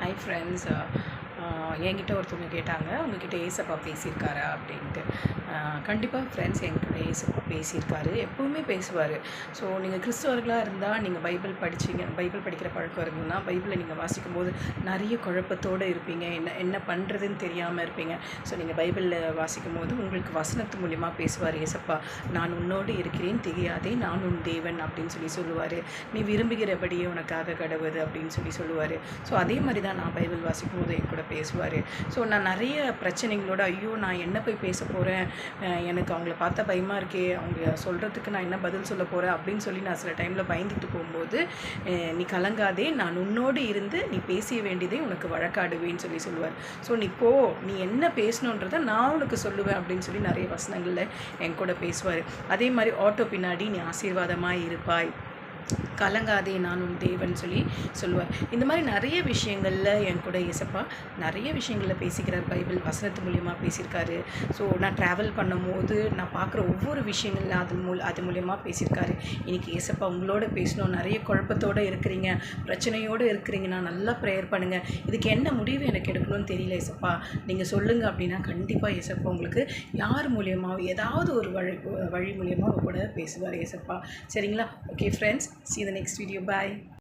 Hi friends. என்கிட்ட ஒருத்தவங்க கேட்டாங்க, உங்ககிட்ட ஏசப்பா பேசியிருக்காரா அப்படின்ட்டு. கண்டிப்பாக ஃப்ரெண்ட்ஸ், என்கிட்ட ஏசப்பா பேசியிருக்காரு, எப்போவுமே பேசுவார். ஸோ நீங்கள் கிறிஸ்தவர்களாக இருந்தால் நீங்கள் பைபிள் படிக்கிற பழக்கம் இருந்ததுன்னா பைபிளை நீங்கள் வாசிக்கும்போது நிறைய குழப்பத்தோடு இருப்பீங்க, என்ன பண்ணுறதுன்னு தெரியாமல் இருப்பீங்க. ஸோ நீங்கள் பைபிளில் வாசிக்கும் போது உங்களுக்கு வசனத்து மூலிமா பேசுவார் ஏசப்பா. நான் உன்னோடு இருக்கிறேன், திகையாதே, நான் உன் தேவன் அப்படின்னு சொல்லுவார். நீ விரும்புகிறபடியே உனக்காக கடவுது அப்படின்னு சொல்லுவார். ஸோ அதே மாதிரி தான் நான் பைபிள் வாசிக்கும் போது என் கூட பேசுவார். ஸோ நான் நிறைய பிரச்சனைகளோட, ஐயோ நான் என்ன போய் பேச போகிறேன், எனக்கு அவங்கள பார்த்தா பயமாக இருக்கே, அவங்க சொல்கிறதுக்கு நான் என்ன பதில் சொல்ல போகிறேன் அப்படின்னு நான் சில டைமில் பயந்துட்டு போகும்போது, நீ கலங்காதே, நான் உன்னோடு இருந்து நீ பேசிய வேண்டியதை உனக்கு வழக்காடுவேன்னு சொல்லுவார். ஸோ நீ போ, நீ என்ன பேசணுன்றதை நான் உனக்கு சொல்லுவேன் அப்படின்னு நிறைய வசனங்களில் என் கூட பேசுவார். அதே மாதிரி ஆட்டோ பின்னாடி நீ ஆசீர்வாதமாக இருப்பாய், கலங்காதே, நான் உன் தேவன் சொல்லுவார். இந்த மாதிரி நிறைய விஷயங்களில் என் கூட ஏசப்பா நிறைய விஷயங்களில் பேசிக்கிறார். பைபிள் வசனத்து மூலியமாக பேசியிருக்காரு. ஸோ நான் ட்ராவல் பண்ணும்போது நான் பார்க்குற ஒவ்வொரு விஷயங்களில் அது மூலியமாக பேசியிருக்காரு. இன்றைக்கி ஏசப்பா உங்களோட பேசணும், நிறைய குழப்பத்தோடு இருக்கிறீங்க, பிரச்சனையோடு இருக்கிறீங்கன்னா நல்லா ப்ரேயர் பண்ணுங்கள், இதுக்கு என்ன முடிவு எனக்கு எடுக்கணும்னு தெரியல ஏசப்பா, நீங்கள் சொல்லுங்கள் அப்படின்னா கண்டிப்பாக ஏசப்பா உங்களுக்கு யார் மூலியமாக ஏதாவது ஒரு வழி மூலியமாக கூட பேசுவார் ஏசப்பா. சரிங்களா? Okay friends, see you in the next video. Bye.